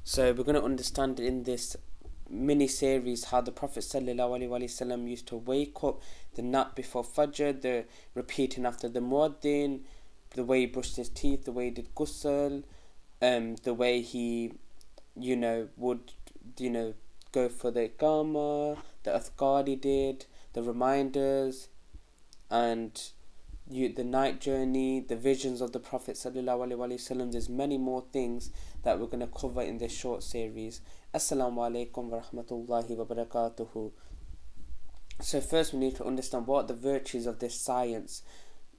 So we're going to understand in this mini series how the Prophet ﷺ used to wake up, the nap before Fajr, the repeating after the Muaddin, the way he brushed his teeth, the way he did ghusl, the way he, would, go for the Iqamah, the Athqar he did, the reminders, and the night journey, the visions of the Prophet ﷺ. There's many more things that we're going to cover in this short series. Assalamu alaikum wa rahmatullahi wa barakatuhu. So first we need to understand what are the virtues of this science,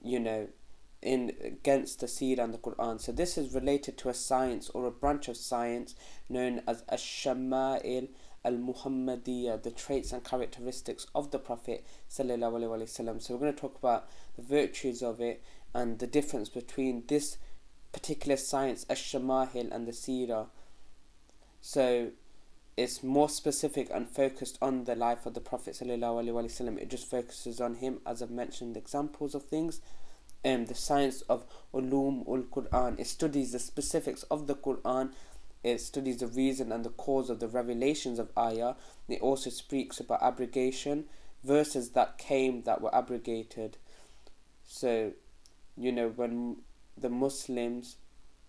in against the Seerah and the Quran. So this is related to a science or a branch of science known as Ash-Shama'il al-Muhammadiyya, the traits and characteristics of the Prophet sallallahu alaihi wasallam. So we're going to talk about the virtues of it and the difference between this particular science, Ash-Shama'il, and the Seerah. So it's more specific and focused on the life of the Prophet sallallahu alaihi wasallam. It just focuses on him, as I've mentioned examples of things. The science of Ulum ul Quran. It studies the specifics of the Quran. It studies the reason and the cause of the revelations of ayah. It also speaks about abrogation, verses that were abrogated. So, when the Muslims,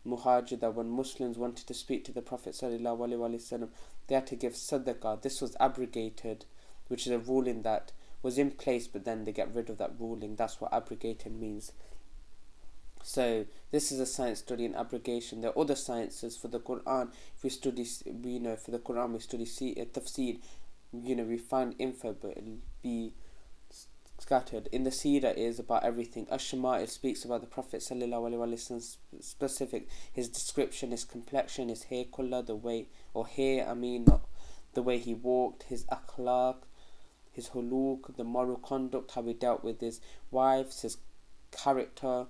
Muhajir, when Muslims wanted to speak to the Prophet sallallahu alaihi wasallam, they had to give sadaqah. This was abrogated, which is a ruling that was in place, but then they get rid of that ruling. That's what abrogated means. So this is a science study in abrogation. There are other sciences for the Quran. If we study, for the Quran we study tafsir. We find info, but it'll be scattered. In the Seerah is about everything. Ash-Shama'il speaks about the Prophet sallallahu alaihi wasallam specific, his description, his complexion, his hair color, the way the way he walked, his akhlaq, his huluk, the moral conduct, how he dealt with his wives, his character,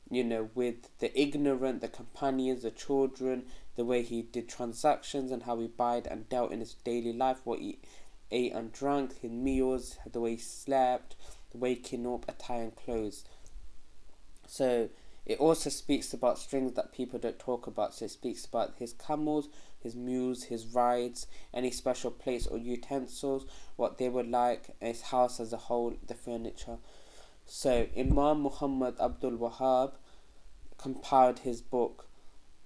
with the ignorant, the companions, the children, the way he did transactions and how he bide and dealt in his daily life, what he ate and drank, his meals, the way he slept, the waking up, attire and clothes. So it also speaks about things that people don't talk about. So it speaks about his camels, his mules, his rides, any special plates or utensils, what they were like, his house as a whole, the furniture. So Imam Muhammad Abdul Wahhab compiled his book,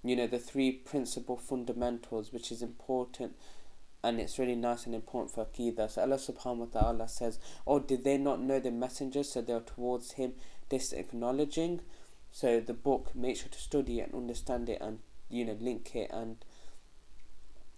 the three principal fundamentals, which is important, and it's really nice and important for Aqidah. So Allah subhanahu wa ta'ala says, oh, did they not know the messenger, so they are towards him disacknowledging? So the book, make sure to study it and understand it, and link it, and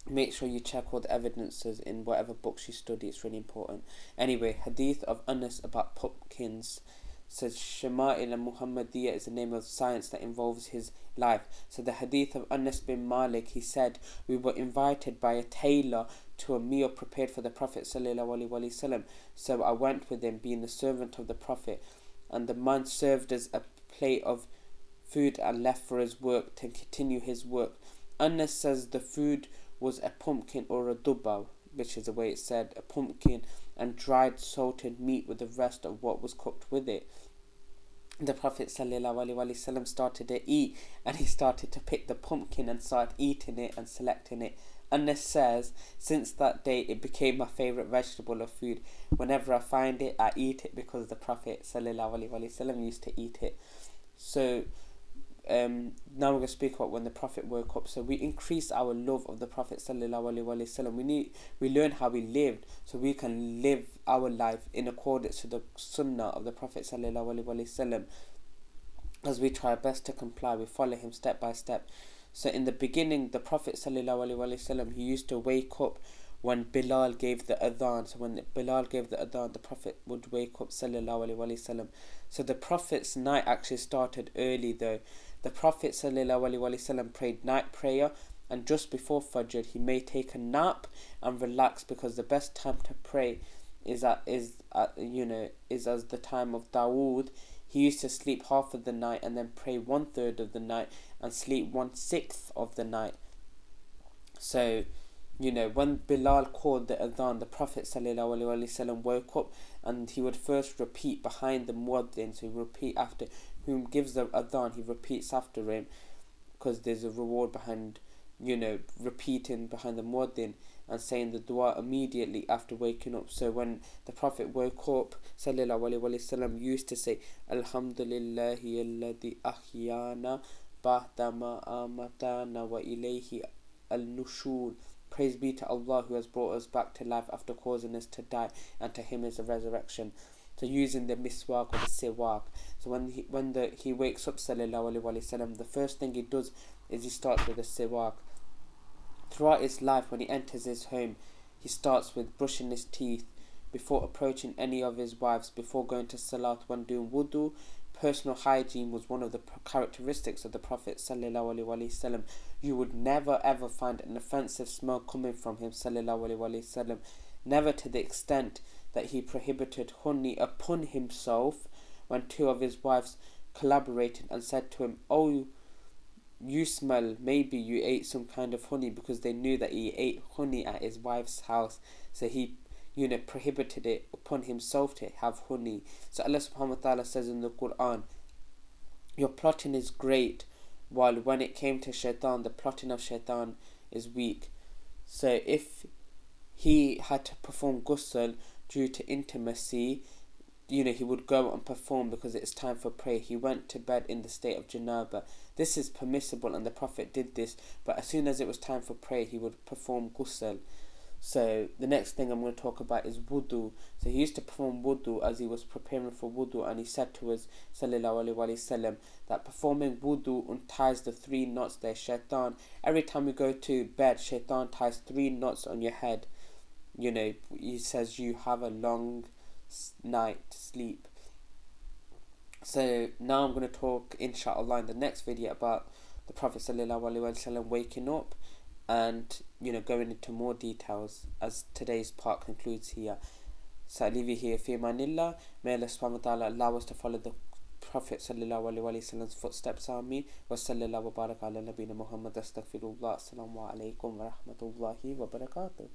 make sure you check all the evidences in whatever books you study. It's really important. Anyway, hadith of Anas about pumpkins. Says Shama'il al-Muhammadiyya is the name of science that involves his life. So the hadith of Anas bin Malik, he said, we were invited by a tailor to a meal prepared for the Prophet sallallahu alaihi wasallam. So I went with him, being the servant of the Prophet, and the man served us a plate of food and left for his work to continue his work. Anas says the food was a pumpkin or a dubba, which is the way it said, a pumpkin, and dried salted meat with the rest of what was cooked with it. The Prophet ﷺ started to eat, and he started to pick the pumpkin and started eating it and selecting it. Anas says, since that day it became my favourite vegetable of food. Whenever I find it, I eat it because the Prophet ﷺ used to eat it. So now we're going to speak about when the Prophet woke up. So we increase our love of the Prophet sallallahu alaihi wasallam. We learn how he lived, so we can live our life in accordance to the Sunnah of the Prophet sallallahu alaihi wasallam. As we try our best to comply, we follow him step by step. So in the beginning, the Prophet sallallahu alaihi wasallam, he used to wake up when Bilal gave the adhan. So when Bilal gave the adhan, the Prophet would wake up sallallahu alaihi wasallam. So the Prophet's night actually started early though. The Prophet ﷺ prayed night prayer, and just before Fajr he may take a nap and relax, because the best time to pray is as the time of Dawood. He used to sleep half of the night and then pray 1/3 of the night and sleep 1/6 of the night. So when Bilal called the adhan, the Prophet ﷺ woke up, and he would first repeat behind the muaddin. So he would repeat after whom gives the adhan, he repeats after him, because there's a reward behind repeating behind the muaddin and saying the dua immediately after waking up. So when the Prophet woke up, sallallahu alaihi wasallam used to say, Alhamdulillahi alladhi ahyana ba'dama amatana wa ilayhi al-nushur. Praise be to Allah who has brought us back to life after causing us to die, and to Him is the resurrection. So using the miswak or the siwak. So when he wakes up, sallallahu alaihi wasallam, the first thing he does is he starts with the siwak. Throughout his life, when he enters his home, he starts with brushing his teeth before approaching any of his wives, before going to salat, when doing wudu. Personal hygiene was one of the characteristics of the Prophet sallallahu alaihi wasallam. You would never ever find an offensive smell coming from him sallallahu alaihi wasallam. Never to the extent that he prohibited honey upon himself when two of his wives collaborated and said to him, "Oh, you smell, maybe you ate some kind of honey," because they knew that he ate honey at his wife's house. So he prohibited it upon himself to have honey. So Allah subhanahu wa ta'ala says in the Quran, your plotting is great, while when it came to shaitan, the plotting of shaitan is weak. So if he had to perform ghusl due to intimacy, he would go and perform because it's time for prayer. He went to bed in the state of janaba. This is permissible and the Prophet did this, but as soon as it was time for prayer, he would perform ghusl. So the next thing I'm going to talk about is wudu. So he used to perform wudu as he was preparing for wudu, and he said to us, sallallahu alaihi wasallam, that performing wudu unties the 3 knots there. Shaitan, every time you go to bed, shaitan ties 3 knots on your head. He says you have a long night sleep. So now I'm going to talk, inshallah, in the next video about the Prophet sallallahu alaihi wasallam waking up, and going into more details as today's part concludes here. So I leave you here. Fi manillah. May Allah subhanahu wa ta'ala allow us to follow the Prophet sallallahu alaihi wasallam's footsteps. Ameen. Wa sallallahu wa baraka ala nabina Muhammad. Astaghfirullah. Assalamu alaikum wa rahmatullahi wa barakatuh.